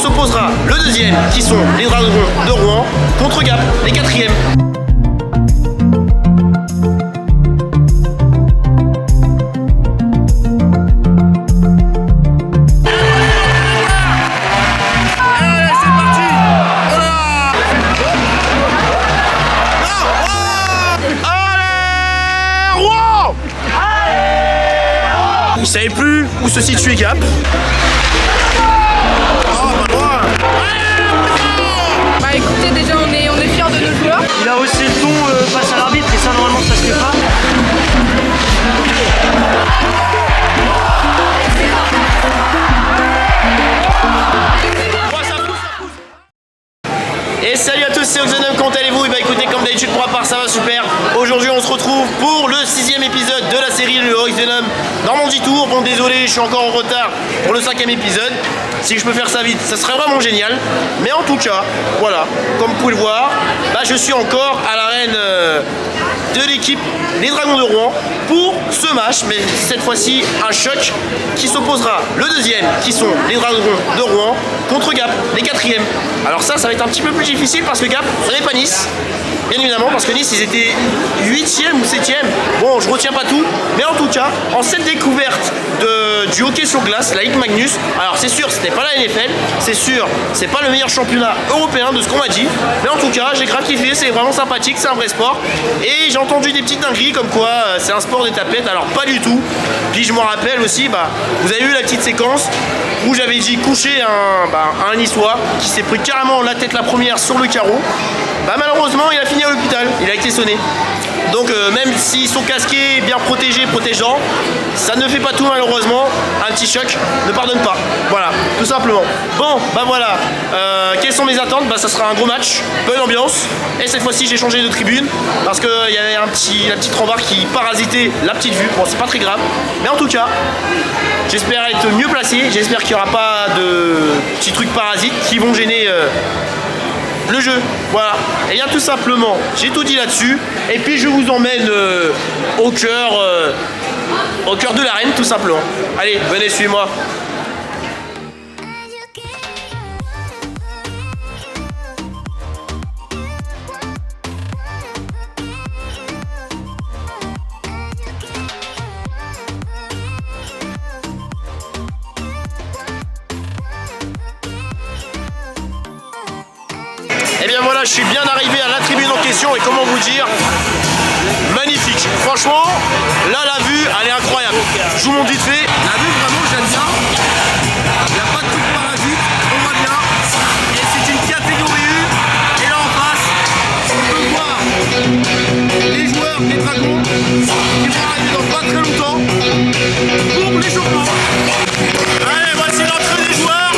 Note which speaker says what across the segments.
Speaker 1: s'opposera le deuxième, qui sont les Dragons de Rouen, contre Gap, les quatrièmes. Ils savaient plus où se situait Gap.
Speaker 2: Bah écoutez, déjà on est fiers de nos joueurs.
Speaker 3: Il a haussé le ton face à l'arbitre et ça normalement ça se fait pas.
Speaker 1: Et salut à tous, c'est Oxenum, comment allez-vous? Et bah écoutez, comme d'habitude pour ma part ça va super. Aujourd'hui on se retrouve pour le 6e épisode de la série le Oxenum Normandie Tour. Bon désolé, je suis encore en retard pour le 5e épisode. Si je peux faire ça vite, ça serait vraiment génial. Mais en tout cas, voilà, comme vous pouvez le voir, bah je suis encore à l'arène de l'équipe des Dragons de Rouen pour ce match, mais cette fois-ci un choc qui s'opposera le deuxième, qui sont les Dragons de Rouen, contre Gap, les quatrièmes. Alors ça va être un petit peu plus difficile parce que Gap, ce n'est pas Nice, bien évidemment, parce que Nice ils étaient 8e ou 7e. Bon, je retiens pas tout, mais en tout cas, en cette découverte du hockey sur glace, la Ligue Magnus, alors c'est sûr, c'était pas la NFL, c'est sûr, c'est pas le meilleur championnat européen de ce qu'on m'a dit, mais en tout cas, j'ai grave kiffé, c'est vraiment sympathique, c'est un vrai sport, et j'ai entendu des petites dingueries comme quoi c'est un sport des tapettes, alors pas du tout. Puis je m'en rappelle aussi, vous avez eu la petite séquence où j'avais dit coucher un niçois qui s'est pris carrément la tête la première sur le carreau. Malheureusement il a fini à l'hôpital, il a été sonné. Donc même s'ils sont casqués, bien protégés, protégeants, ça ne fait pas tout malheureusement. Un petit choc ne pardonne pas. Voilà, tout simplement. Bon, voilà. Quelles sont mes attentes? Ça sera un gros match, bonne ambiance. Et cette fois-ci j'ai changé de tribune parce qu'il y avait la petite rambarde qui parasitait la petite vue. Bon, c'est pas très grave. Mais en tout cas, j'espère être mieux placé. J'espère qu'il n'y aura pas de petits trucs parasites qui vont gêner le jeu. Voilà. Et bien tout simplement, j'ai tout dit là-dessus. Et puis je vous emmène au cœur de l'arène tout simplement. Allez, venez, suivez-moi. Et bien voilà, je suis bien arrivé à la tribune en question et comment vous dire, magnifique. Franchement, là la vue, elle est incroyable. Je vous montre vite fait. La vue vraiment, j'aime bien. Il n'y a pas de truc parasite, on voit bien. Et c'est une catégorie U. Et là en face, on peut voir les joueurs des Dragons qui vont arriver dans pas très longtemps pour l'échauffement. Allez, voici l'entrée des joueurs.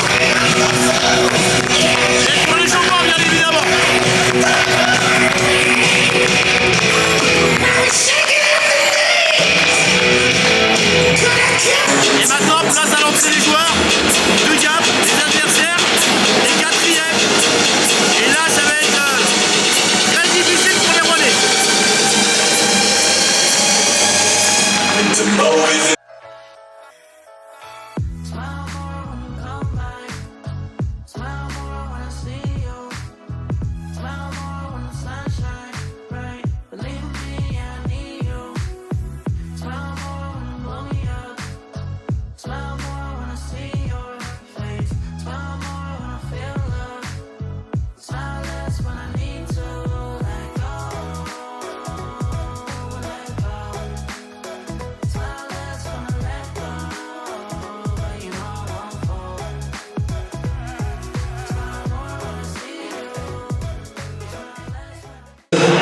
Speaker 1: Et pour l'échauffement, bien évidemment. Et maintenant, place à l'entrée des joueurs de Gap, les adversaires, les quatrièmes. Et là, ça va être très difficile pour les Rouennais.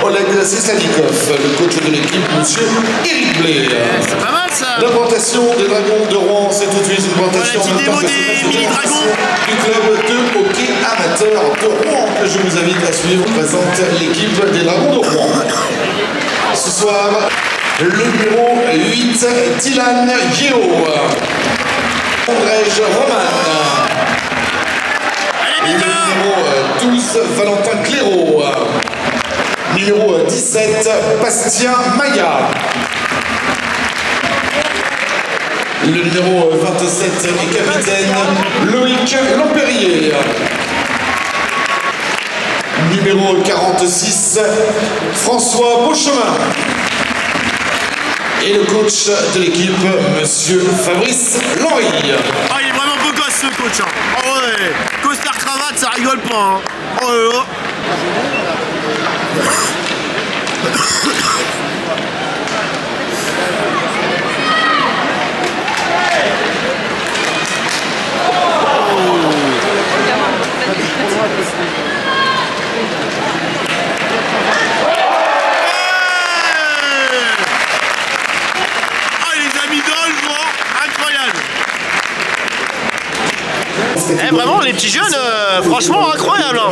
Speaker 4: Oleg Sesalikov, le coach de l'équipe, monsieur Eric Blé.
Speaker 1: C'est pas mal ça.
Speaker 4: L'implantation des Dragons de Rouen, c'est tout de suite une implantation
Speaker 1: Voilà, petite démo des mini-dragons
Speaker 4: du club de hockey amateur de Rouen que je vous invite à suivre. Présente l'équipe des Dragons de Rouen. Ce soir, le numéro 8, Dylan Yeo. Andrej Roman. Le numéro 12, Valentin Clairaut. Numéro 17, Bastien Maya. Le numéro 27 est capitaine Loïc Lampérier. numéro 46, François Beauchemin. Et le coach de l'équipe, monsieur Fabrice Lenry.
Speaker 1: Ah, il est vraiment beau gosse ce coach. Hein. Oh ouais, costard cravate, ça rigole pas. Hein. Oh là là. Eh, vraiment les petits jeunes, franchement incroyable hein.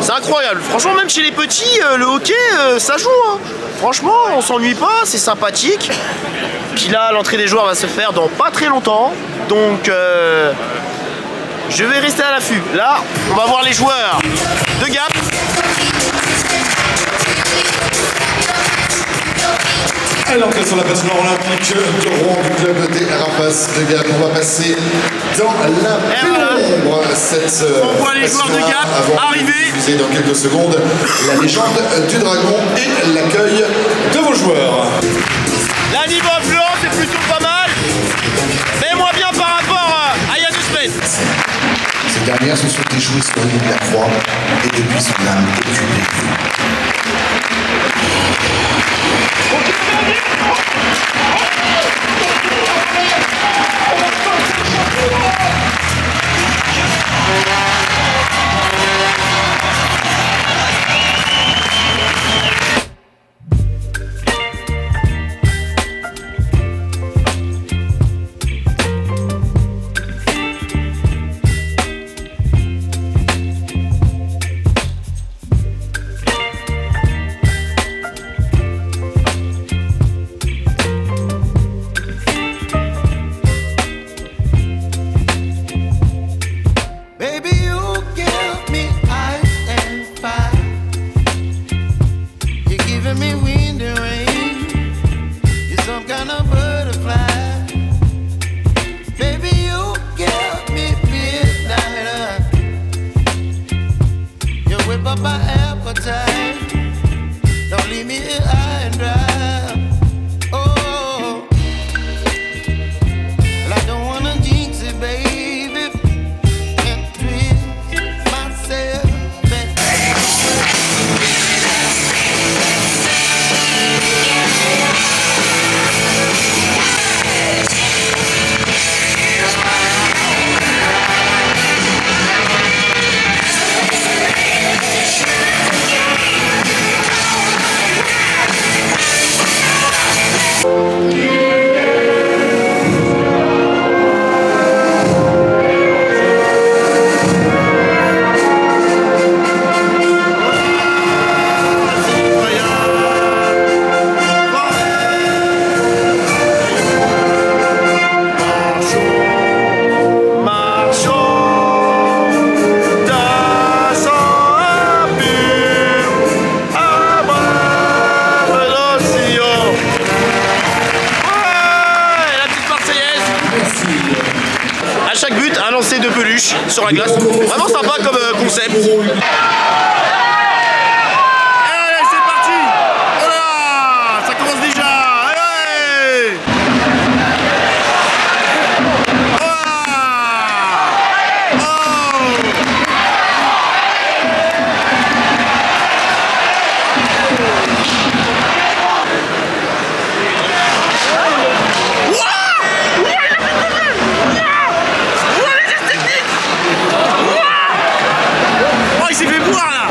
Speaker 1: C'est incroyable, franchement même chez les petits, le hockey ça joue hein. Franchement on s'ennuie pas, c'est sympathique. Puis là l'entrée des joueurs va se faire dans pas très longtemps. Donc je vais rester à l'affût. Là on va voir les joueurs de Gap.
Speaker 4: À l'entrée sur la patinoire olympique de Rouen du club des Rapaces de Gap. On va passer dans la pénombre cette
Speaker 1: on voit les joueurs de Gap arriver.
Speaker 4: Diffuser dans quelques secondes la légende du dragon et l'accueil de vos joueurs.
Speaker 1: La niveau influence c'est plutôt pas mal, mais moins bien par rapport à il y a 2 semaines.
Speaker 4: Ces dernières se sont échouées sur l'île de la Croix et depuis son âme est occupée. De peluche sur la glace, vraiment sympa comme concept. Allez, c'est parti. Voilà, ça commence déjà. Allez. Oh, il s'est fait boire là.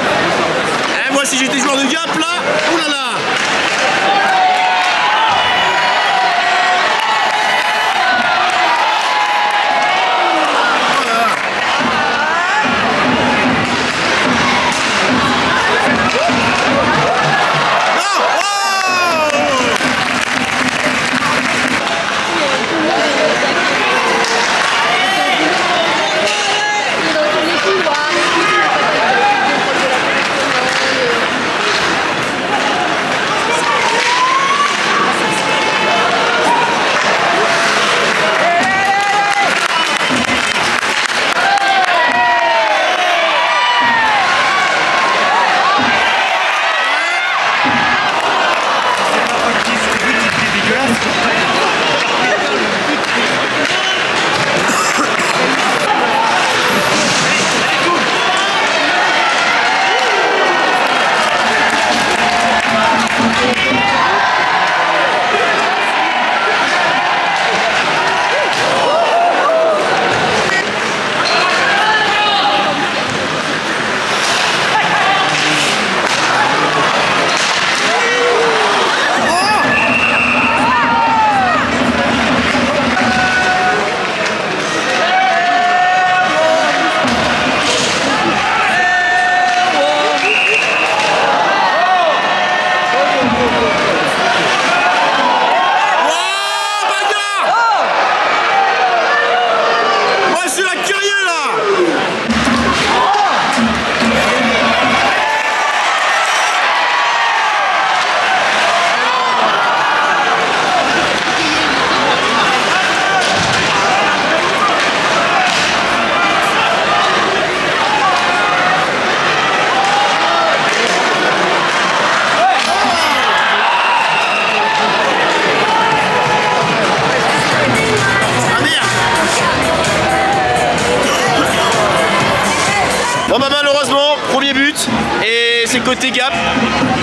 Speaker 1: Bon bah malheureusement, premier but et c'est côté Gap.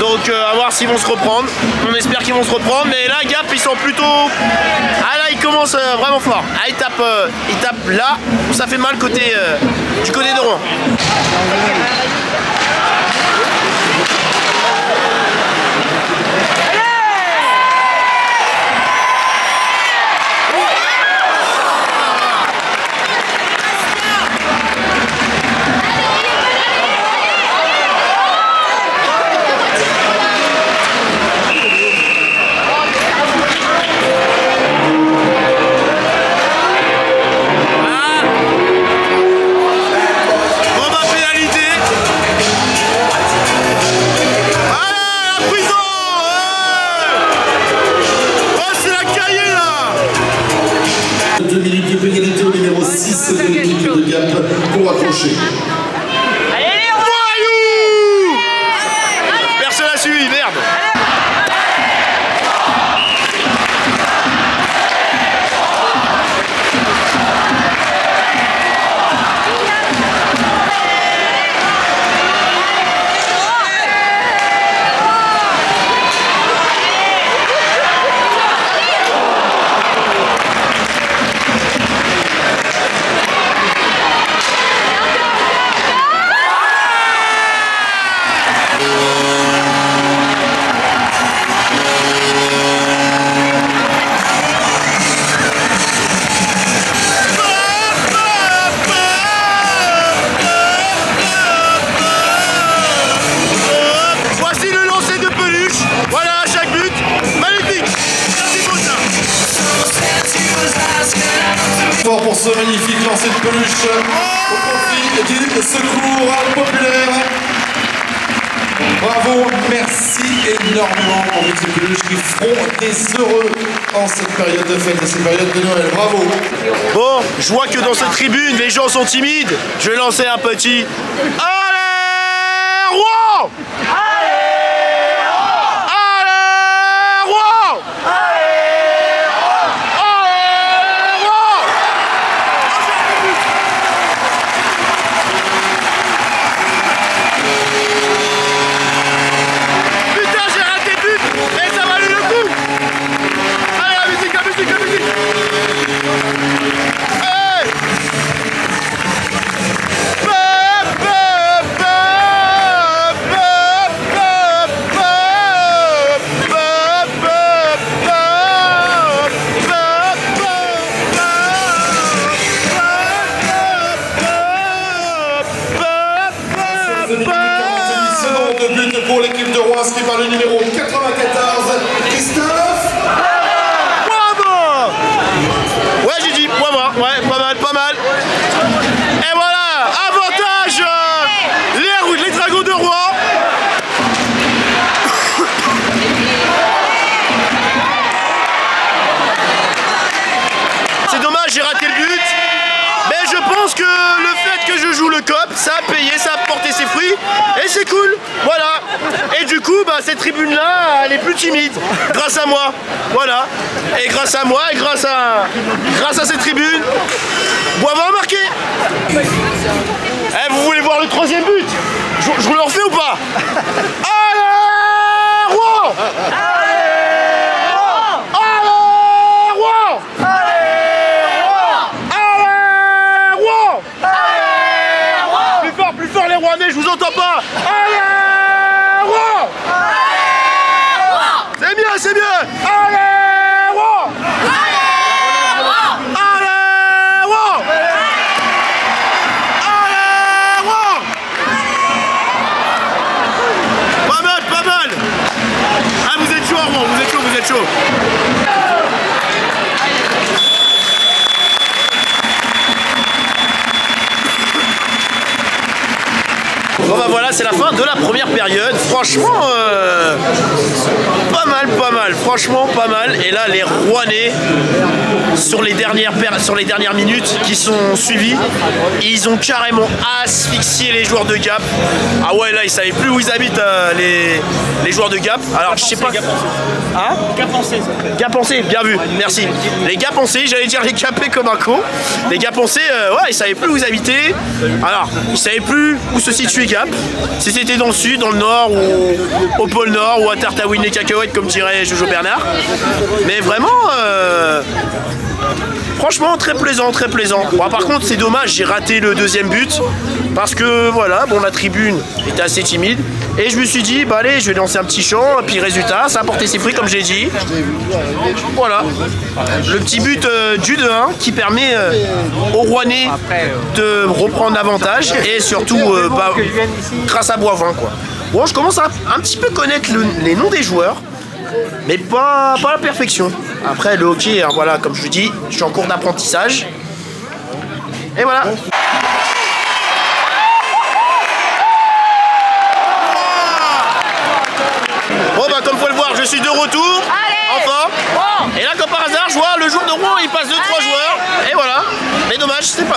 Speaker 1: Donc à voir s'ils vont se reprendre. On espère qu'ils vont se reprendre. Mais là Gap ils sont plutôt... Ah là ils commencent vraiment fort. Ah ils tapent là. Ça fait mal côté du côté de Rouen.
Speaker 4: De l'équipe de Gap pour accrocher.
Speaker 1: Voyou! Personne n'a suivi, merde!
Speaker 4: Pour ce magnifique lancer de peluche au profit du secours populaire. Bravo, merci énormément pour toutes ces peluches qui feront des heureux en cette période de fête et cette période de Noël. Bravo.
Speaker 1: Bon, je vois que dans cette tribune, les gens sont timides. Je vais lancer un petit... Allez, Rouen!
Speaker 4: Pour l'équipe de Rouen, inscrit par le numéro 94, Christophe.
Speaker 1: Bravo! Ouais, j'ai dit, bravo, ouais, pas mal, pas mal. Et voilà, avantage les Dragons de Rouen. C'est dommage, j'ai raté le but. Mais je pense que le fait que je joue le COP, ça a payé, ça a porté ses fruits. Et c'est cool, voilà. Et du coup, bah, cette tribune-là, elle est plus timide, grâce à moi. Voilà. Et grâce à moi, et grâce à cette tribune, Boivin a marqué. Eh, vous voulez voir le troisième but? Je vous le refais ou pas? Allez, Rouen! Plus fort les Rouennais, je vous entends pas. Allez, Rouen! C'est mieux, c'est mieux. Allez, Rouen! Allez, Rouen! Allez, Rouen! Pas mal, pas mal. Ah, vous êtes chaud, Rouen, vous êtes chaud, vous êtes chaud. Bon bah voilà, c'est la fin de la première période. Franchement, pas mal, franchement pas mal. Et là, les Rouennais, sur les dernières minutes qui sont suivies, ils ont carrément asphyxié les joueurs de Gap. Ah ouais, là, ils savaient plus où ils habitent, les joueurs de Gap. Alors, je sais pas... Hein? Gapencé, bien vu, merci. Les Gapencés, j'allais dire les Gapés comme un con. Les Gapencés, ouais, ils savaient plus où ils habitaient. Alors, ils savaient plus où se situait Gap. Si c'était dans le sud, dans le nord, ou au pôle nord, ou à Tartawine les cacahuètes, comme dirait Jojo Bernard. Mais vraiment, franchement, très plaisant, très plaisant. Bon, par contre, c'est dommage, j'ai raté le deuxième but. Parce que, voilà, bon, la tribune était assez timide. Et je me suis dit, bah allez, je vais lancer un petit chant. Et puis, résultat, ça a porté ses fruits, comme j'ai dit. Voilà. Le petit but du 2-1 qui permet aux Rouennais de reprendre l'avantage. Et surtout, grâce à Boivin, quoi. Bon, je commence à un petit peu connaître les noms des joueurs. Mais pas à la perfection. Après, le hockey, hein, voilà, comme je vous dis, je suis en cours d'apprentissage. Et voilà. Bon bah comme vous pouvez le voir, je suis de retour. Enfin. Et là comme par hasard, je vois le jour de Rouen, il passe 2-3 joueurs. Et voilà. Mais dommage, c'est pas...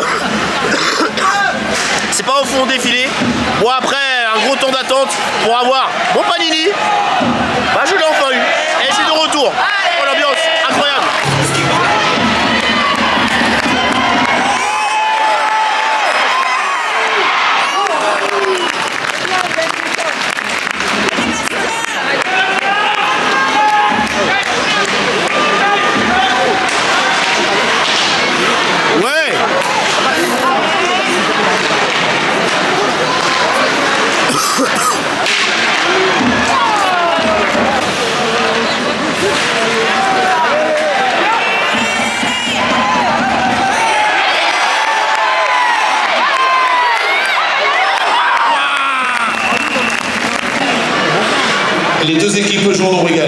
Speaker 1: c'est pas au fond défilé. Bon après, un gros temps d'attente pour avoir mon panini. Bah je l'ai enfin eu. Et je suis de retour. Oh l'ambiance, incroyable.
Speaker 4: Les deux équipes jouent au nombre égal.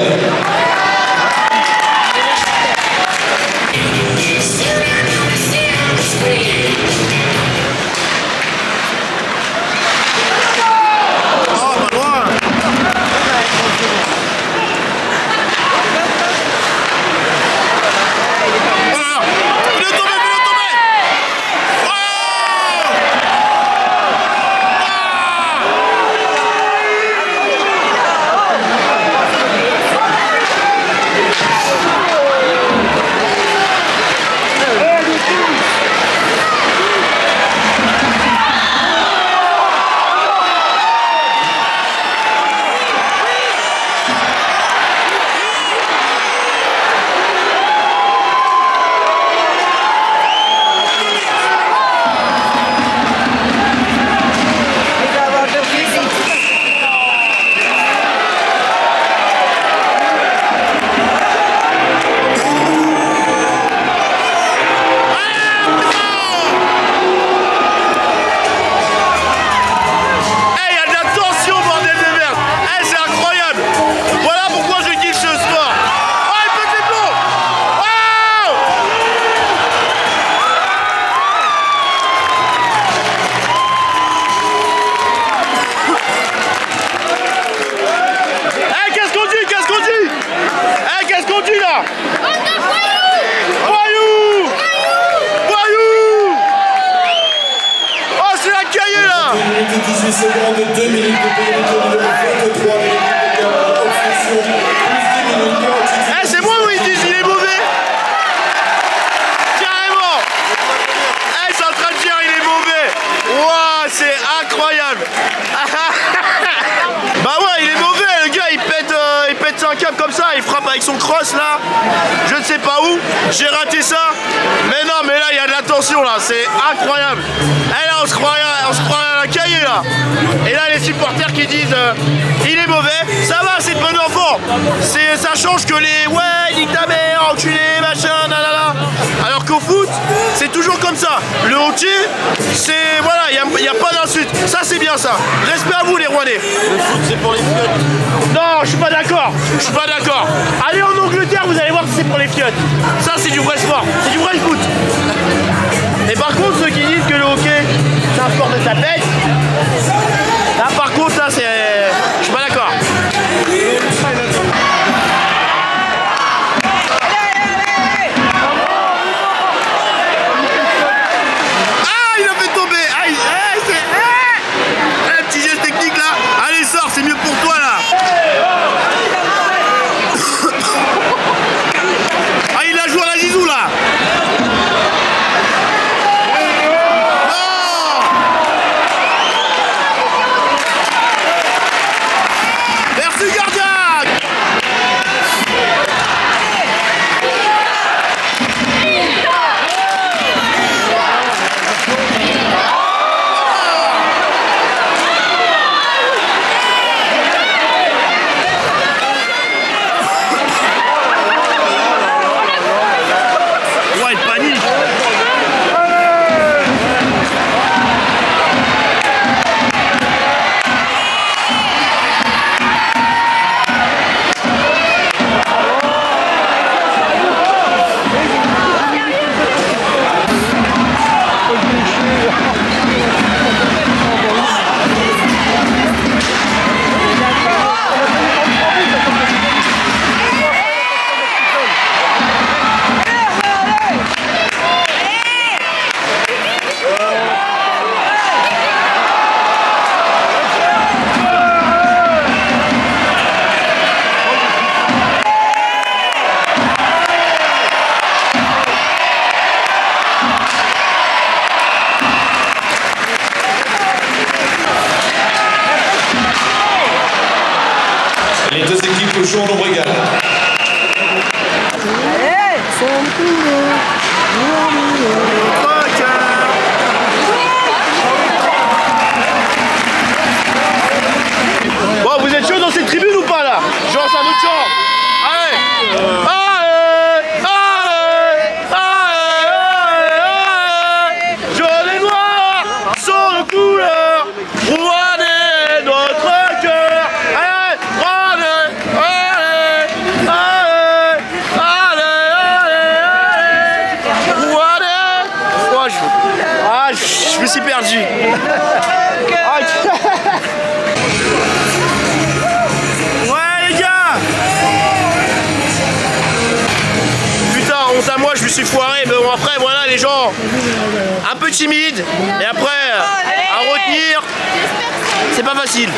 Speaker 1: C'est moi où ils disent il est mauvais. Carrément. Ils sont en train de dire il est mauvais. Waouh, c'est incroyable. Bah ouais, il est mauvais, le gars il pète un câble comme ça, il frappe avec son cross là. Je ne sais pas où, j'ai raté ça. Mais non, mais là il y a de la tension là, c'est incroyable. Et là on se croit à la cahier là. Et là les supporters qui disent il est mauvais, ça va, c'est de bon enfant. Ça change que les ouais, nique ta mère, enculé, machin, nanana. Alors qu'au foot, c'est toujours comme ça. Le hockey, c'est voilà, il n'y a pas d'insulte. Ça c'est bien ça. Respect à vous les Rouennais.
Speaker 5: Le foot c'est pour les fiottes.
Speaker 1: Non, je suis pas d'accord. Je suis pas d'accord. Allez en Angleterre, vous allez voir si c'est pour les fiottes. Ça c'est du vrai sport, c'est du vrai foot. Et par contre, ceux qui disent que le hockey c'est un sport de tapette,
Speaker 4: toujours au nombre égal.
Speaker 1: Bon, vous êtes chaud dans cette tribune ou pas là? Genre, c'est un autre chant. Allez! Jaune et noir sont nos couleurs, rouanez notre cœur. Allez! Rouanez! Je me suis perdu. À moi je me suis foiré, mais bon après voilà les gens un peu timides et après à retenir c'est pas facile.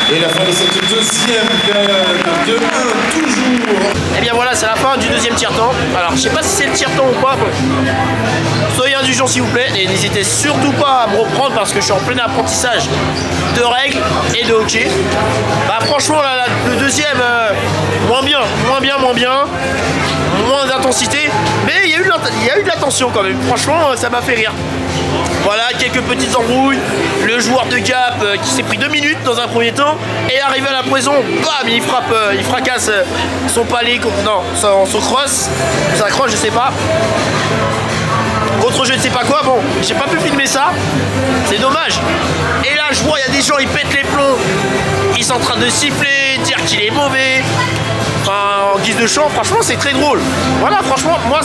Speaker 4: Et la fin de cette deuxième période de 1 toujours.
Speaker 1: Et bien voilà, c'est la fin du deuxième tiers-temps. Alors je sais pas si c'est le tiers-temps ou pas. Soyez indulgents s'il vous plaît et n'hésitez surtout pas à me reprendre parce que je suis en plein apprentissage de règles et de hockey. Bah franchement là, le deuxième, moins bien, moins d'intensité. Mais il y a eu de la tension quand même. Franchement ça m'a fait rire. Voilà, quelques petites embrouilles. Le joueur de Gap qui s'est pris 2 minutes dans un premier temps et arrivé à la prison, bam, il fracasse son palais, non, son cross, sa crosse, je sais pas. Autre jeu ne sais pas quoi, bon, j'ai pas pu filmer ça, c'est dommage. Et là, je vois, il y a des gens, ils pètent les plombs, ils sont en train de siffler, dire qu'il est mauvais. Enfin, en guise de chant, franchement, c'est très drôle. Voilà, franchement, moi,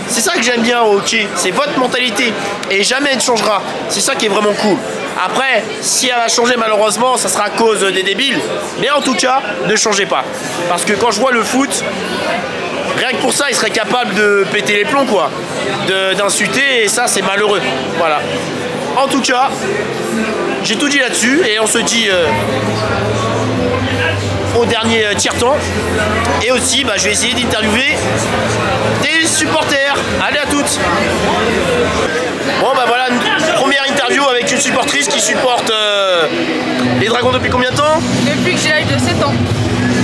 Speaker 1: c'est ça que j'aime bien au hockey, c'est votre mentalité et jamais elle ne changera. C'est ça qui est vraiment cool. Après, si elle va changer malheureusement, ça sera à cause des débiles. Mais en tout cas, ne changez pas. Parce que quand je vois le foot, rien que pour ça, ils seraient capables de péter les plombs, quoi. D'insulter et ça, c'est malheureux. Voilà. En tout cas, j'ai tout dit là-dessus et on se dit au dernier tiers-temps. Et aussi, je vais essayer d'interviewer des supporters. Allez à toutes. Bon voilà, une première interview avec une supportrice qui supporte les Dragons depuis combien de temps?
Speaker 2: Depuis que j'ai l'âge de 7 ans.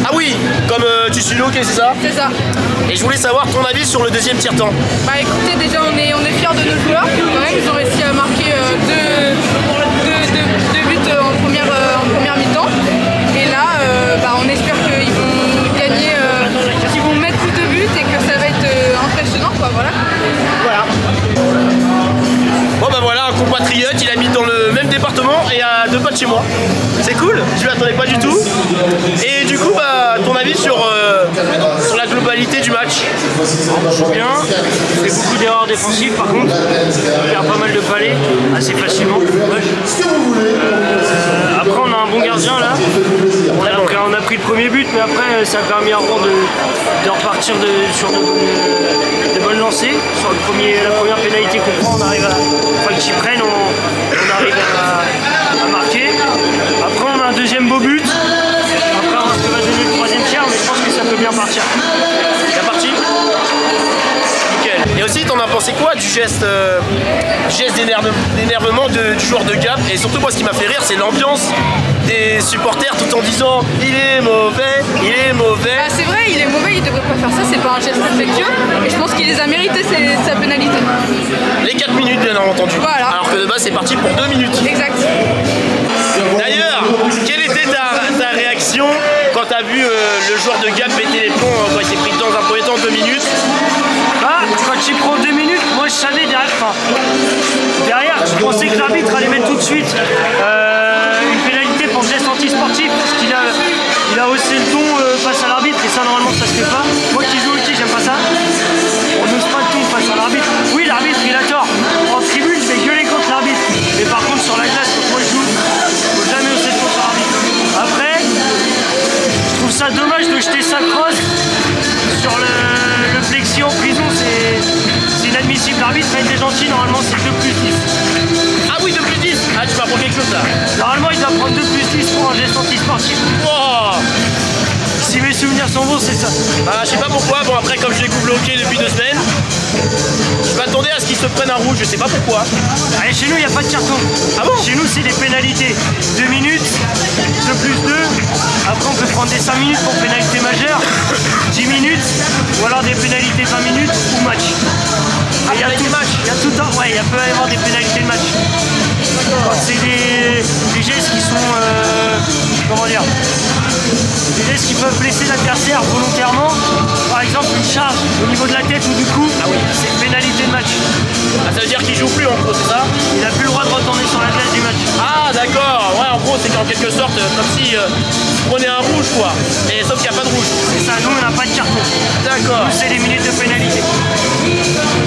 Speaker 1: Ah oui, comme tu suis le hockey, c'est ça?
Speaker 2: C'est ça.
Speaker 1: Et je voulais savoir ton avis sur le deuxième tiers-temps.
Speaker 2: Bah écoutez, déjà on est fiers de nos joueurs quand même, ils ont réussi à marquer deux buts en première mi-temps. Et là, on espère qu'ils vont gagner, qu'ils vont mettre plus de buts et que ça va être impressionnant, quoi, voilà.
Speaker 1: Bon voilà, un compatriote, il habite dans le même département et à 2 pas de chez moi. C'est cool, je ne l'attendais pas du tout. Et du coup, ton avis sur la globalité du match?
Speaker 3: Bien, il fait beaucoup d'erreurs défensives par contre, il perd pas mal de palais assez facilement. Après on a un bon gardien là, on a pris le premier but mais après ça a permis à Rouen de repartir sur de bonnes lancées. Sur la première pénalité qu'on prend, on arrive qu'ils prennent, on arrive à marquer. Après on a un deuxième beau but. Après on va donner le troisième tiers mais je pense que ça peut bien partir.
Speaker 1: C'est parti. Nickel. Et aussi t'en as pensé quoi du geste d'énervement du joueur de Gap? Et surtout moi ce qui m'a fait rire c'est l'ambiance des supporters tout en disant il est mauvais, il est mauvais.
Speaker 2: Bah, c'est vrai, il est mauvais, il devrait pas faire ça, c'est pas un geste respectueux. Et je pense qu'il les a mérité sa pénalité.
Speaker 1: Les 4 minutes bien entendu.
Speaker 2: Voilà.
Speaker 1: Alors que de base c'est parti pour 2 minutes.
Speaker 2: Exact.
Speaker 1: D'ailleurs, quelle était ta réaction quand t'as vu le joueur de Gap péter les plombs quand il s'est pris dans un premier temps 2 minutes?
Speaker 3: Bah, quand il prend 2 minutes, moi je savais derrière, je pensais que l'arbitre allait mettre tout de suite une pénalité pour geste anti-sportif parce qu'il a haussé le ton face à l'arbitre et ça normalement ça se fait pas. Moi qui joue aussi, j'aime pas ça. On n'ose pas le ton face à l'arbitre. Oui, l'arbitre il a tort. En tribune, je vais gueuler contre l'arbitre. Mais par contre sur la glace, quand moi je joue, faut jamais hausser le ton sur l'arbitre. Après, je trouve ça dommage de jeter sa crosse sur le plexi en prison, c'est inadmissible. L'arbitre a été gentil, normalement c'est 2 plus 10.
Speaker 1: Ah oui, 2 plus 10. Ah, tu m'apprends quelque chose là.
Speaker 3: Normalement il doit prendre 2 plus 10 pour un geste anti-sportif.
Speaker 1: Oh.
Speaker 3: Si mes souvenirs sont bons, c'est ça.
Speaker 1: Ah, je sais pas pourquoi, bon après comme je découvre le hockey depuis 2 semaines, je m'attendais à ce qu'ils se prennent un rouge, je sais pas pourquoi.
Speaker 3: Allez, chez nous il n'y a pas de carton.
Speaker 1: Ah bon?
Speaker 3: Chez nous c'est des pénalités. 2 minutes, 2 plus 2. Après on peut prendre des 5 minutes pour pénalité majeure, 10 minutes, ou alors des pénalités 20 minutes ou match.
Speaker 1: Ah, il y a des matchs.
Speaker 3: Il y a tout le temps, ouais, il peut y avoir des pénalités de match. Quand c'est des gestes qui sont, comment dire, des gestes qui peuvent blesser l'adversaire volontairement, par exemple une charge au niveau de la tête ou du cou, c'est une pénalité de match.
Speaker 1: Ah, ça veut dire qu'il joue plus en gros, c'est ça?
Speaker 3: Il n'a plus le droit de retourner sur la glace du match.
Speaker 1: Ah d'accord, ouais en gros c'est qu'en quelque sorte comme si prenait un rouge quoi, et sauf qu'il n'y a pas de rouge.
Speaker 3: C'est ça, nous on n'a pas de carton.
Speaker 1: D'accord.
Speaker 3: Nous c'est les minutes de pénalité.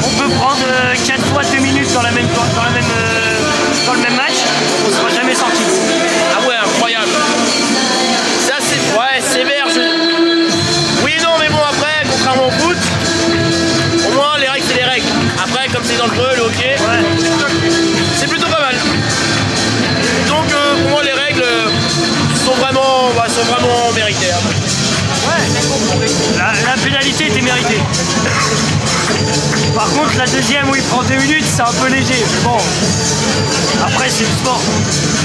Speaker 3: On peut prendre 4 fois 2 minutes dans le même match, on ne sera jamais sorti.
Speaker 1: Ah ouais, incroyable. Ça c'est, ouais, sévère. Oui et non, mais bon après, contrairement au foot, au moins les règles c'est les règles. Après comme c'est dangereux, le hockey, c'est plutôt pas mal. Donc pour moi les règles sont vraiment méritées.
Speaker 3: Ouais, la pénalité était méritée. Par contre, la deuxième où il prend 2 minutes, c'est un peu léger. Mais bon, après c'est du sport.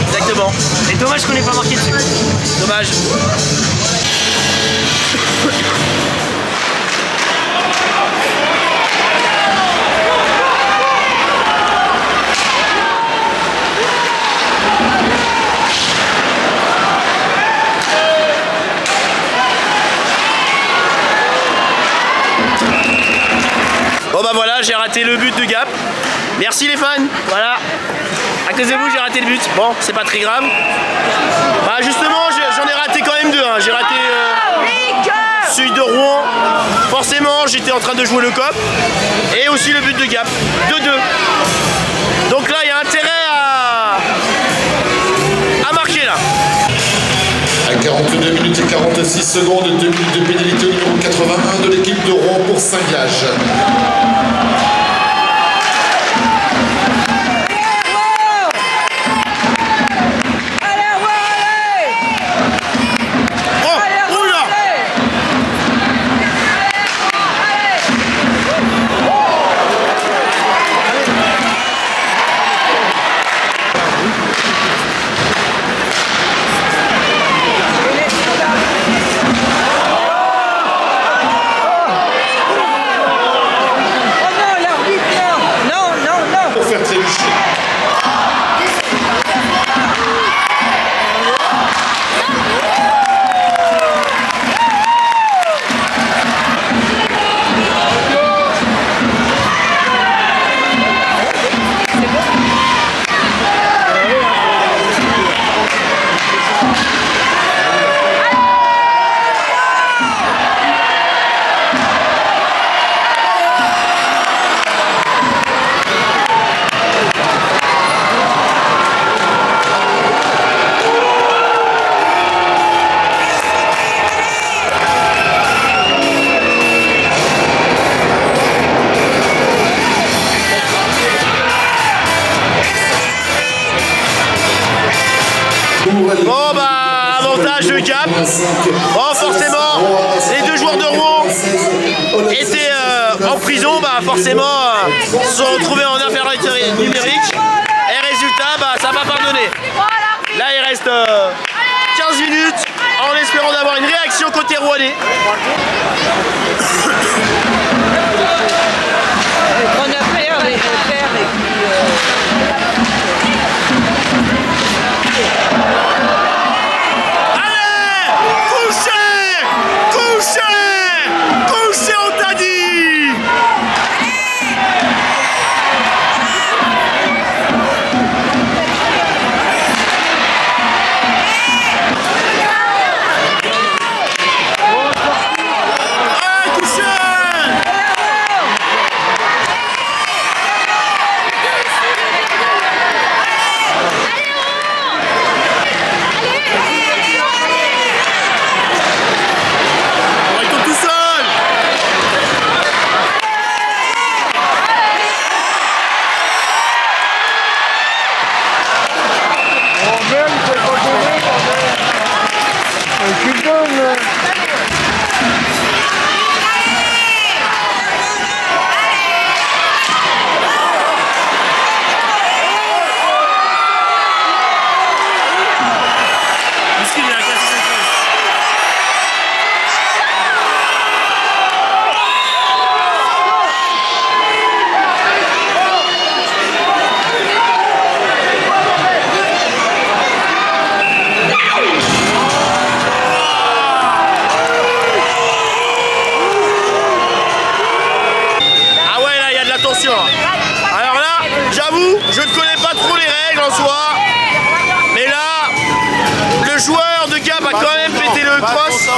Speaker 1: Exactement.
Speaker 3: Et dommage qu'on n'ait pas marqué dessus.
Speaker 1: Dommage. Bon bah voilà, j'ai raté le but de Gap. Merci les fans. Voilà. À cause de vous, j'ai raté le but. Bon, c'est pas très grave. Bah justement, j'en ai raté quand même 2. Hein. J'ai raté celui de Rouen. Forcément, j'étais en train de jouer le cop. Et aussi le but de Gap. 2-2. Donc là, il y a intérêt à marquer là.
Speaker 4: À 42 minutes et 46 secondes, 2 minutes de pénalité au numéro 81 de l'équipe de Rouen pour cinglage.
Speaker 1: Bon bah avantage de Gap. Bon forcément les 2 joueurs de Rouen étaient en prison, bah forcément se sont retrouvés en infériorité numérique. Et résultat, bah ça va pas pardonner. Là il reste minutes en espérant d'avoir une réaction côté rouennais.
Speaker 6: On a peur les repères et puis...
Speaker 1: Allez, couchez, couchez, couchez, on t'a dit. Alors là, j'avoue, je ne connais pas trop les règles en soi, mais là, le joueur de Gap a quand même pété le cross.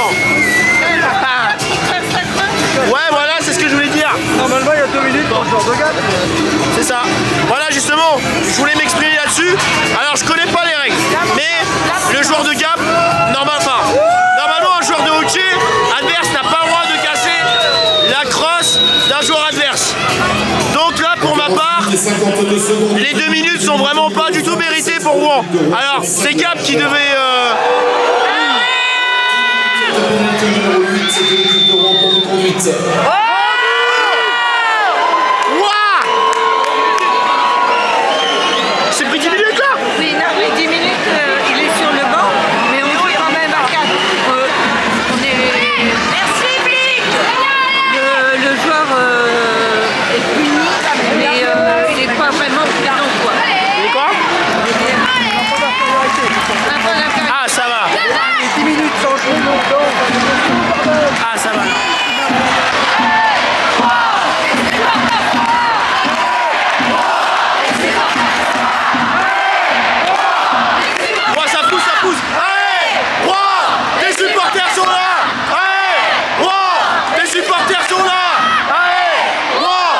Speaker 1: Ouais, voilà, c'est ce que je voulais dire.
Speaker 5: Normalement, il y a 2 minutes pour le joueur de Gap.
Speaker 1: C'est ça. Voilà, justement, je voulais m'exprimer là-dessus. Alors, je connais pas les règles, mais le joueur de Gap, normalement, un joueur de hockey adverse n'a pas le droit de casser la crosse d'un joueur adverse. Donc là, pour ma part, les 2 minutes sont vraiment pas du tout méritées pour Rouen. Alors, c'est Gap qui devait... C'est pris 10 minutes là?
Speaker 6: Oui, non, mais 10 minutes, il est sur le banc, mais on joue quand même à 4. On est... Merci, Blick. Le joueur est puni, mais il n'est pas vraiment prudent, quoi.
Speaker 1: Il est quoi?
Speaker 6: Un peu d'infériorité.
Speaker 1: Ah, ça va.
Speaker 5: 10 minutes sans jouer, donc.
Speaker 1: Ah, ça va. Ça pousse. Allez, Rouen, les supporters sont là. Allez, Rouen, les supporters sont là. Allez, Rouen.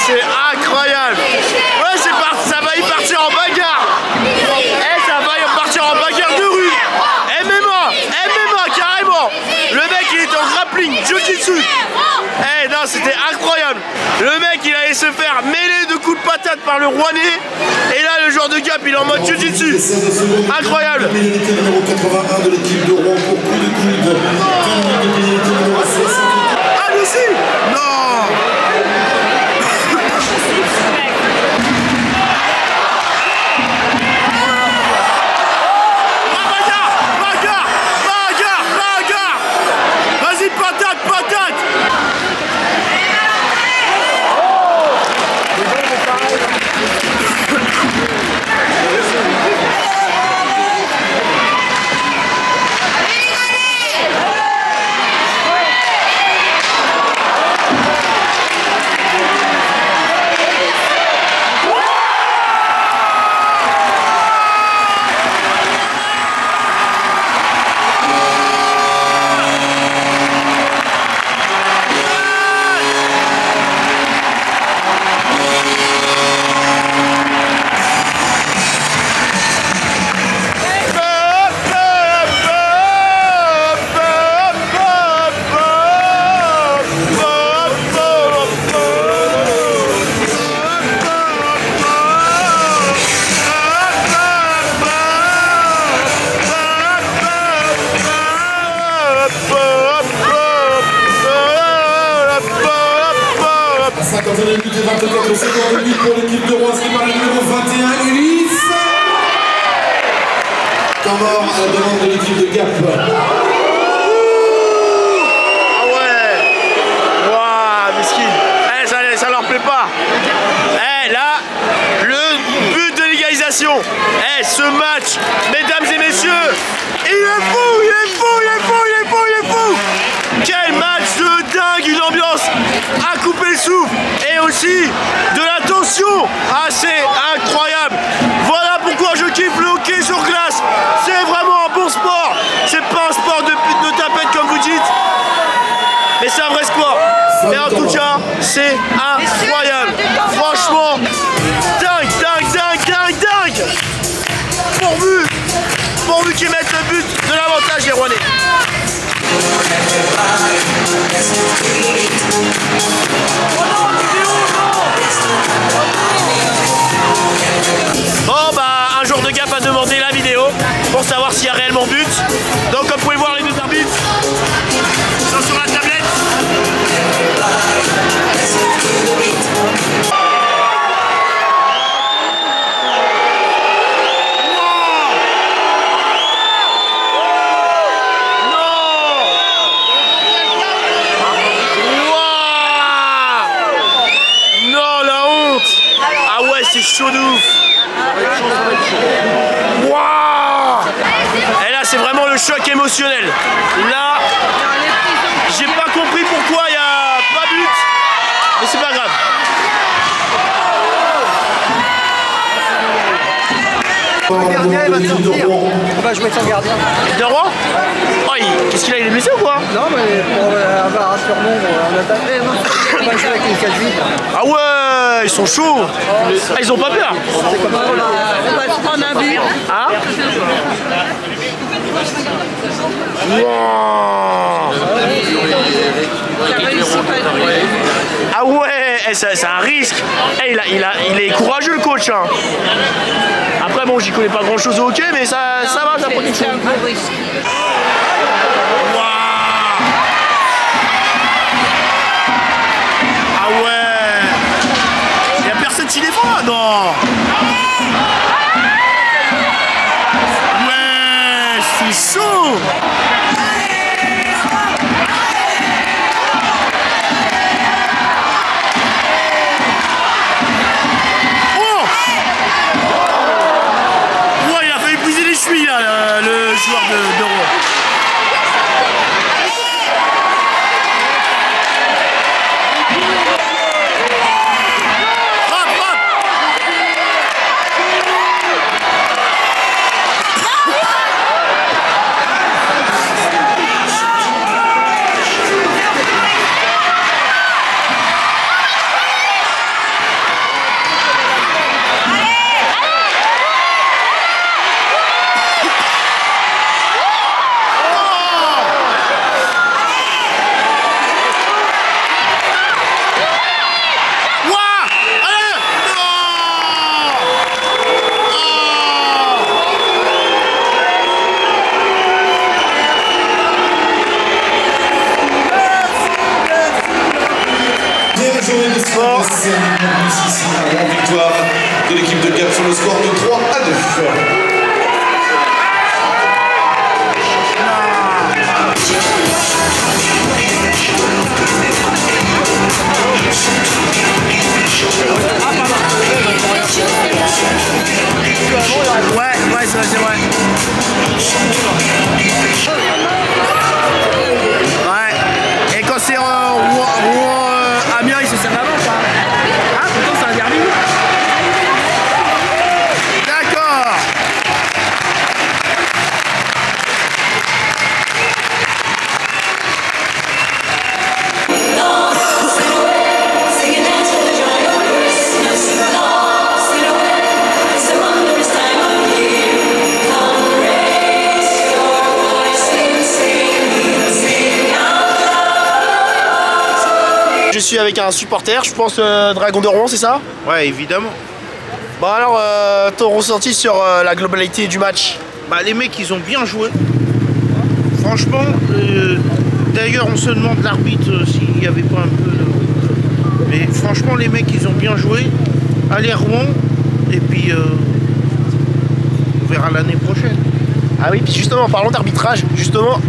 Speaker 1: C'est incroyable. Ouais, ça va y partir en bagarre. Ça va y partir en bagarre de rue. MMA carrément. Le mec il est en grappling, jiu-jitsu. Non, c'était incroyable. Le mec il allait se faire mêler de coups de patate par le Rouennais. Et là le joueur de Gap il est en mode jiu-jitsu. Incroyable.
Speaker 4: Pénalité numéro 81 de l'équipe de Rouen pour coup de coude. Pénalité numéro 60.
Speaker 1: Ah, lui aussi. Non.
Speaker 4: temps mort à la demande de l'équipe de Gap.
Speaker 1: Ah ouais. Waouh, mesquine. Eh, ça leur plaît pas. Eh, là, le but de l'égalisation. Eh, ce match, mesdames et messieurs, il est fou, il est fou, il est fou, il est fou, il est fou. Quel match de dingue, une ambiance à couper le souffle et aussi de la tension assez incroyable. Voilà pourquoi je kiffe le hockey sur glace. C'est vraiment un bon sport. C'est pas un sport de tapette comme vous dites, mais c'est un vrai sport. Et en tout cas, c'est incroyable. Franchement, dingue, dingue, dingue, dingue, dingue. Pourvu qu'ils mettent le but de l'avantage des Rouennais. Bon bah, un jour de Gap a demandé la vidéo pour savoir s'il y a réellement but. Donc comme vous pouvez voir, les deux arbitres sont sur la tablette. C'est chaud de ouf. Waouh. Et là c'est vraiment le choc émotionnel. Là, j'ai pas compris pourquoi il n'y a pas but, mais c'est pas grave.
Speaker 5: Le gardien il va sortir. On va jouer sans gardien.
Speaker 1: De Rouen? Oh, qu'est-ce qu'il a? Il est blessé ou quoi?
Speaker 5: Non mais pour avoir un surnom en attaque, on va jouer avec une cage vide.
Speaker 1: Ah ouais, ils sont chauds. Ah, ils ont pas peur.
Speaker 5: C'est comme ça.
Speaker 6: On va se prendre un but.
Speaker 1: Hein? Wow. Ah ouais, c'est un risque. Il est courageux le coach. Hein. Après bon, j'y connais pas grand chose au hockey, mais ça va, ça produit.
Speaker 6: C'est un gros risque.
Speaker 1: Ah ouais. Y'a personne qui défend là? Non. Ouais, c'est chaud. Le joueur de Rouen.
Speaker 4: Victoire de l'équipe de Gap sur le score de 3-2.
Speaker 1: Ouais, c'est vrai. Ouais. Et quand c'est Amiens, il se sert d'avant, quoi. Ah, pourtant c'est un derby. D'accord. Je suis avec un supporter, je pense Dragon de Rouen, c'est ça?
Speaker 7: Ouais, évidemment.
Speaker 1: Bon alors, ton ressenti sur la globalité du match?
Speaker 7: Bah, les mecs, ils ont bien joué. Franchement, d'ailleurs, on se demande l'arbitre s'il n'y avait pas un peu de... Mais franchement, les mecs, ils ont bien joué. Allez, Rouen, et puis on verra l'année prochaine.
Speaker 1: Ah oui, puis justement, en parlant d'arbitrage, justement,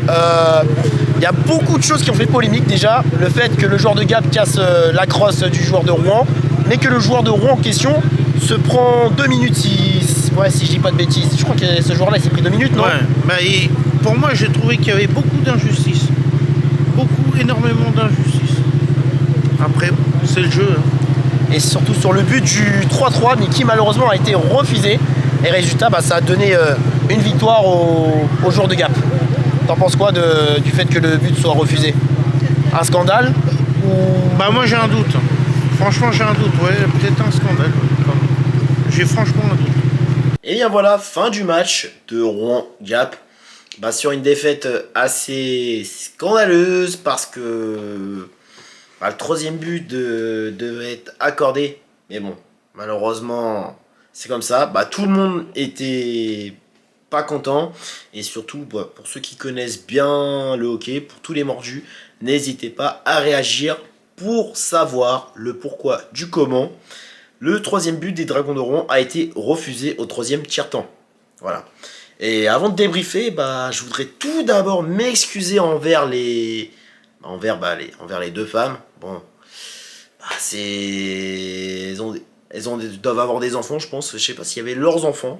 Speaker 1: il y a beaucoup de choses qui ont fait polémique déjà. Le fait que le joueur de Gap casse la crosse du joueur de Rouen, mais que le joueur de Rouen en question se prend 2 minutes si je dis pas de bêtises. Je crois que ce joueur-là, il s'est pris 2 minutes, non?
Speaker 7: Ouais, mais pour moi, j'ai trouvé qu'il y avait beaucoup d'injustice. Énormément d'injustice. Après, c'est le jeu.
Speaker 1: Et surtout sur le but du 3-3, mais qui malheureusement a été refusé. Et résultat, ça a donné une victoire au joueur de Gap. T'en penses quoi du fait que le but soit refusé? Un scandale ou...
Speaker 7: Moi j'ai un doute. Franchement j'ai un doute, ouais, peut-être un scandale. J'ai franchement un doute.
Speaker 1: Et bien voilà, fin du match de Rouen-Gap. Sur une défaite assez scandaleuse parce que le 3e but devait être accordé. Mais bon, malheureusement, c'est comme ça. Tout le monde était pas content. Et surtout, pour ceux qui connaissent bien le hockey, pour tous les mordus, n'hésitez pas à réagir pour savoir le pourquoi du comment. Le 3e but des Dragons de Rouen a été refusé au 3e tiers-temps. Voilà. Et avant de débriefer, je voudrais tout d'abord m'excuser envers les 2 femmes. Bon, elles doivent avoir des enfants, je pense. Je sais pas s'il y avait leurs enfants.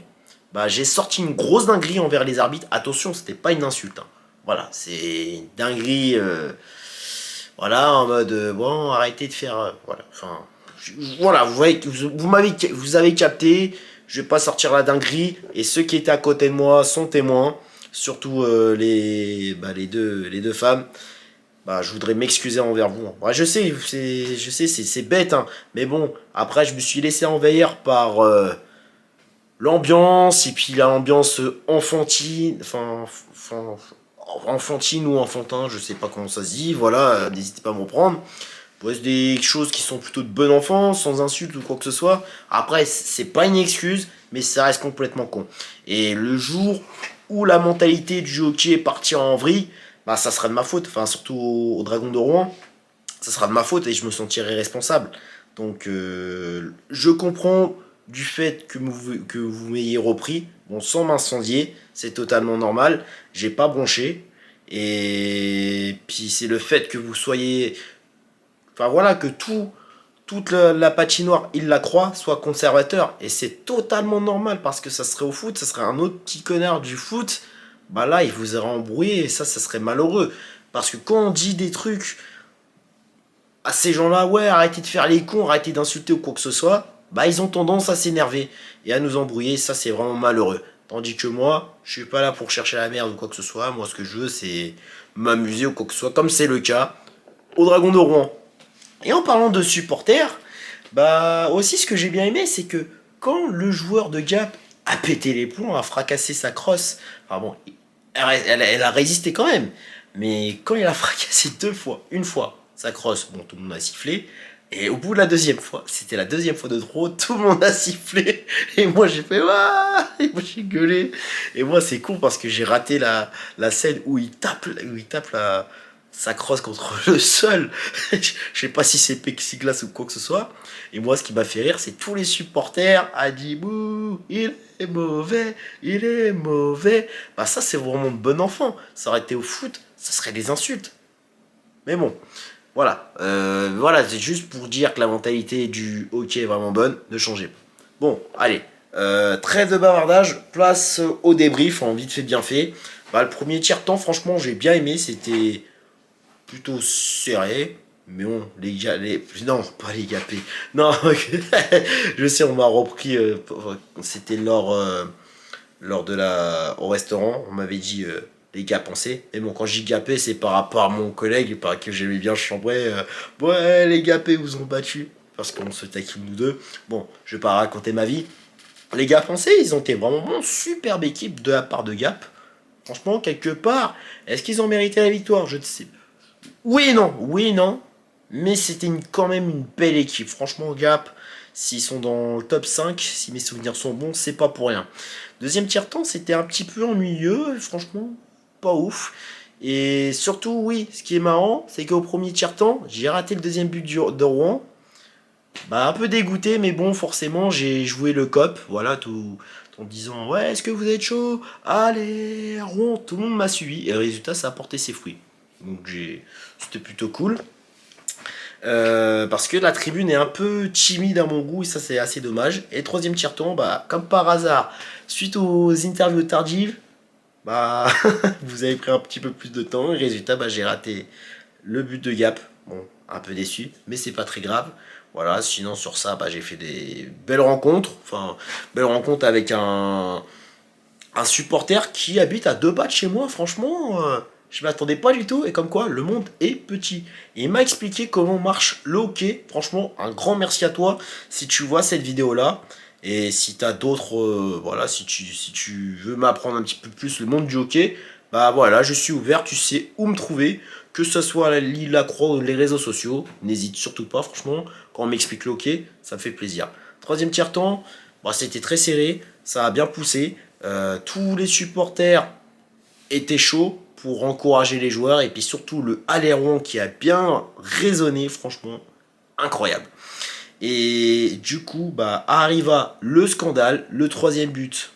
Speaker 1: J'ai sorti une grosse dinguerie envers les arbitres. Attention, c'était pas une insulte. Hein. Voilà, c'est une dinguerie. Voilà, en mode bon, arrêtez de faire. Voilà, enfin, voilà, vous voyez, vous avez capté. Je vais pas sortir la dinguerie. Et ceux qui étaient à côté de moi sont témoins. Surtout les deux femmes. Je voudrais m'excuser envers vous. Je sais, c'est bête. Hein, mais bon, après, je me suis laissé envahir par l'ambiance. Et puis l'ambiance enfantine. Enfantine ou enfantin. Je sais pas comment ça se dit. Voilà, n'hésitez pas à m'en prendre. C'est des choses qui sont plutôt de bonne enfance, sans insultes ou quoi que ce soit. Après, c'est pas une excuse, mais ça reste complètement con. Et le jour où la mentalité du hockey partira en vrille, ça sera de ma faute. Enfin, surtout au Dragon de Rouen, ça sera de ma faute et je me sentirai responsable. Donc, je comprends du fait que vous m'ayez repris. Bon, sans m'incendier, c'est totalement normal. J'ai pas bronché. Et puis, c'est le fait que vous soyez... Enfin voilà, que toute la patinoire, il la croit, soit conservateur. Et c'est totalement normal parce que ça serait au foot, ça serait un autre petit connard du foot. Là, il vous aurait embrouillé et ça serait malheureux. Parce que quand on dit des trucs à ces gens-là, ouais, arrêtez de faire les cons, arrêtez d'insulter ou quoi que ce soit, ils ont tendance à s'énerver et à nous embrouiller. Ça, c'est vraiment malheureux. Tandis que moi, je suis pas là pour chercher la merde ou quoi que ce soit. Moi, ce que je veux, c'est m'amuser ou quoi que ce soit, comme c'est le cas au Dragon de Rouen. Et en parlant de supporters, aussi ce que j'ai bien aimé, c'est que quand le joueur de Gap a pété les plombs, a fracassé sa crosse, enfin bon, elle a résisté quand même, mais quand il a fracassé une fois sa crosse, bon, tout le monde a sifflé, et au bout de la 2e fois, c'était la 2e fois de trop, tout le monde a sifflé, et moi j'ai fait waouh, et moi j'ai gueulé, et moi c'est con parce que j'ai raté la scène où il tape sa crosse contre le sol. Je sais pas si c'est plexiglas ou quoi que ce soit. Et moi, ce qui m'a fait rire, c'est tous les supporters a dit bouh, il est mauvais, il est mauvais. Ça, c'est vraiment bon enfant. Ça aurait été au foot, ça serait des insultes. Mais bon, voilà. Voilà, c'est juste pour dire que la mentalité du hockey est vraiment bonne. Ne changez pas. Bon, allez. Trêve de bavardage, place au débrief, en vite fait bien fait. Le premier tiers-temps, franchement, j'ai bien aimé. C'était plutôt serré, mais bon, non, pas les gapés, non, je sais, on m'a repris, c'était lors de au restaurant, on m'avait dit les gars pensaient, mais bon, quand je dis gapé, c'est par rapport à mon collègue, par que j'aimais bien chambrer, ouais, les gapés vous ont battu, parce qu'on se taquine nous deux, bon, je vais pas raconter ma vie, les gars français, ils ont été vraiment bons, superbe équipe de la part de Gap, franchement, quelque part, est-ce qu'ils ont mérité la victoire, je ne sais pas. Oui et non, mais c'était quand même une belle équipe. Franchement, Gap, s'ils sont dans le top 5, si mes souvenirs sont bons, c'est pas pour rien. Deuxième tiers-temps, c'était un petit peu ennuyeux, franchement, pas ouf. Et surtout, oui, ce qui est marrant, c'est qu'au premier tiers-temps, j'ai raté le 2e but de Rouen. bah, un peu dégoûté, mais bon, forcément, j'ai joué le cop, voilà, tout en disant, ouais, est-ce que vous êtes chaud? Allez, Rouen, tout le monde m'a suivi, et le résultat, ça a porté ses fruits. Donc, c'était plutôt cool. Parce que la tribune est un peu timide à mon goût, et ça, c'est assez dommage. Et troisième tiers-temps, bah, comme par hasard, suite aux interviews tardives, bah, vous avez pris un petit peu plus de temps, et résultat, bah, j'ai raté le but de Gap. Bon, un peu déçu, mais c'est pas très grave. Voilà, sinon sur ça, bah, j'ai fait des belles rencontres. Enfin, belles rencontres avec un supporter qui habite à 2 pas de chez moi. Franchement, je m'attendais pas du tout. Et comme quoi, le monde est petit. Et il m'a expliqué comment marche le hockey. Franchement, un grand merci à toi si tu vois cette vidéo-là. Et si tu as d'autres, voilà, si tu veux m'apprendre un petit peu plus le monde du hockey, bah voilà, je suis ouvert, tu sais où me trouver, que ce soit à l'île Lacroix ou les réseaux sociaux, n'hésite surtout pas, franchement, quand on m'explique le hockey, ça me fait plaisir. Troisième tiers-temps, bah, c'était très serré, ça a bien poussé, tous les supporters étaient chauds pour encourager les joueurs, et puis surtout le Aléron qui a bien résonné, franchement, incroyable. Et du coup, bah, arriva le scandale, le troisième but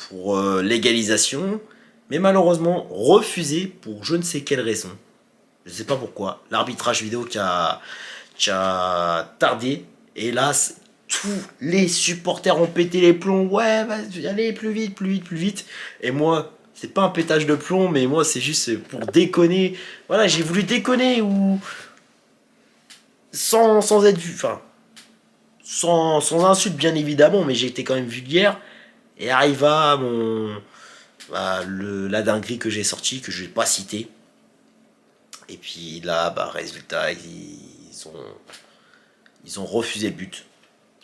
Speaker 1: pour l'égalisation, mais malheureusement refusé pour je ne sais quelle raison. Je ne sais pas pourquoi. L'arbitrage vidéo qui a tardé. Et là, tous les supporters ont pété les plombs. Ouais, allez, plus vite, plus vite, plus vite. Et moi, c'est pas un pétage de plomb, mais moi, c'est juste pour déconner. Voilà, j'ai voulu déconner ou sans être vu, enfin, sans insulte bien évidemment, mais j'ai été quand même vulgaire. Et arriva la dinguerie que j'ai sortie, que je vais pas citer. Et puis là, bah, résultat, ils ont refusé le but.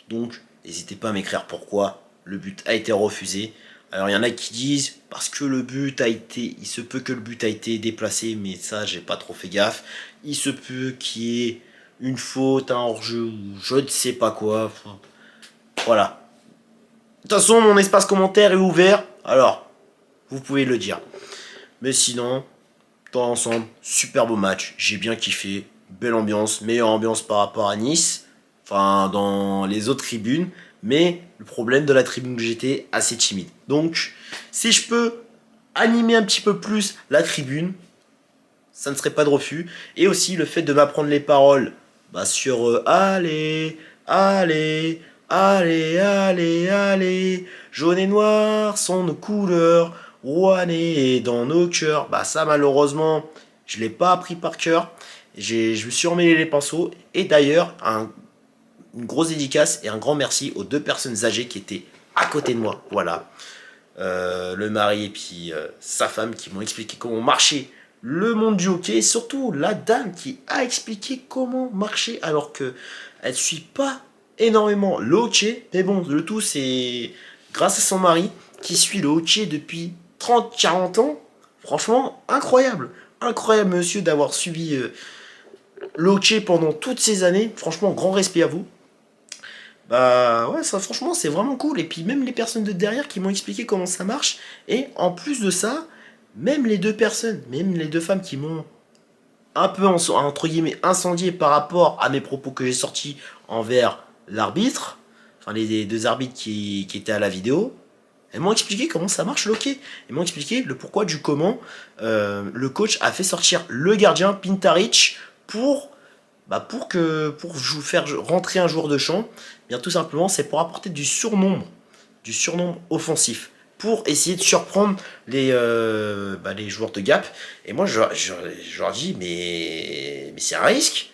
Speaker 1: Donc, n'hésitez pas à m'écrire pourquoi le but a été refusé. Alors, il y en a qui disent parce que le but a été, il se peut que le but a été déplacé, mais ça, j'ai pas trop fait gaffe. Il se peut qu'il y ait une faute, un hors-jeu, ou je ne sais pas quoi. Enfin, voilà. De toute façon, mon espace commentaire est ouvert, alors vous pouvez le dire. Mais sinon, dans l'ensemble, super beau match, j'ai bien kiffé, belle ambiance, meilleure ambiance par rapport à Nice, enfin dans les autres tribunes, mais le problème de la tribune que j'étais, assez timide. Donc, si je peux animer un petit peu plus la tribune, ça ne serait pas de refus. Et aussi le fait de m'apprendre les paroles bah, sur allez, allez, allez, allez, allez, jaune et noir sont nos couleurs, rouennais dans nos cœurs. Bah ça malheureusement, je l'ai pas appris par cœur. Je me suis emmêlé les pinceaux. Et d'ailleurs, une grosse dédicace et un grand merci aux 2 personnes âgées qui étaient à côté de moi. Voilà. Le mari et puis sa femme qui m'ont expliqué comment marcher le monde du hockey. Et surtout la dame qui a expliqué comment marcher alors que elle ne suit pas énormément le hockey. Mais bon, le tout c'est grâce à son mari qui suit le hockey depuis 30-40 ans. Franchement, incroyable. Incroyable monsieur d'avoir suivi le hockey pendant toutes ces années. Franchement, grand respect à vous. Bah ouais, ça franchement c'est vraiment cool. Et puis même les personnes de derrière qui m'ont expliqué comment ça marche. Et en plus de ça, même les 2 personnes, même les 2 femmes qui m'ont un peu entre guillemets incendié par rapport à mes propos que j'ai sortis envers l'arbitre, enfin les 2 arbitres qui étaient à la vidéo, elles m'ont expliqué comment ça marche le hockey. Elles m'ont expliqué le pourquoi du comment le coach a fait sortir le gardien Pintaric pour vous faire rentrer un joueur de champ. Bien tout simplement, c'est pour apporter du surnombre offensif, pour essayer de surprendre les joueurs de Gap. Et moi, je leur dis, mais c'est un risque.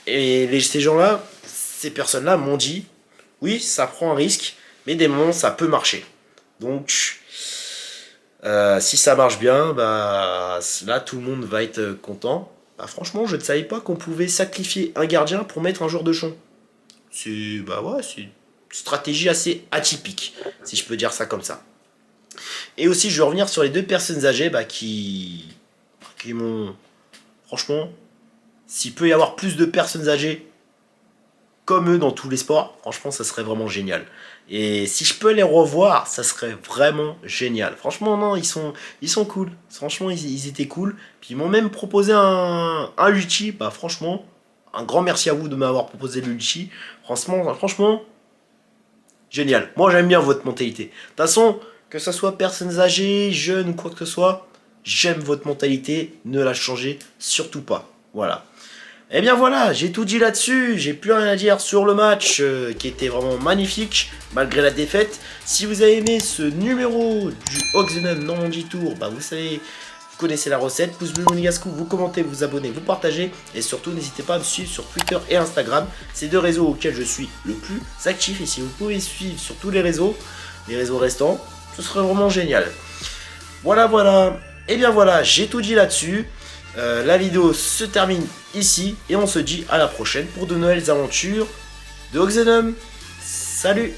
Speaker 1: Et ces personnes-là m'ont dit, oui, ça prend un risque, mais des moments, ça peut marcher. Donc, si ça marche bien, bah, là, tout le monde va être content. Bah, franchement, je ne savais pas qu'on pouvait sacrifier un gardien pour mettre un joueur de champ. C'est une stratégie assez atypique, si je peux dire ça comme ça. Et aussi, je vais revenir sur les 2 personnes âgées qui m'ont... Franchement, s'il peut y avoir plus de personnes âgées comme eux dans tous les sports, franchement, ça serait vraiment génial. Et si je peux les revoir, ça serait vraiment génial. Franchement, non, ils sont cool. Franchement, ils étaient cool. Puis ils m'ont même proposé un Luchi. Bah franchement, un grand merci à vous de m'avoir proposé l'ulti. Franchement, génial. Moi, j'aime bien votre mentalité. De toute façon, que ce soit personnes âgées, jeunes ou quoi que ce soit, j'aime votre mentalité. Ne la changez surtout pas. Voilà. Et bien voilà, j'ai tout dit là-dessus. J'ai plus rien à dire sur le match qui était vraiment magnifique malgré la défaite. Si vous avez aimé ce numéro du Oxenum Normandie Tour, bah vous savez, vous connaissez la recette. Pouce bleu monégasque, vous commentez, vous abonnez, vous partagez. Et surtout, n'hésitez pas à me suivre sur Twitter et Instagram. C'est deux réseaux auxquels je suis le plus actif. Et si vous pouvez suivre sur tous les réseaux restants, ce serait vraiment génial. Voilà. Et bien voilà, j'ai tout dit là-dessus. La vidéo se termine ici et on se dit à la prochaine pour de nouvelles aventures de Oxenum. Salut!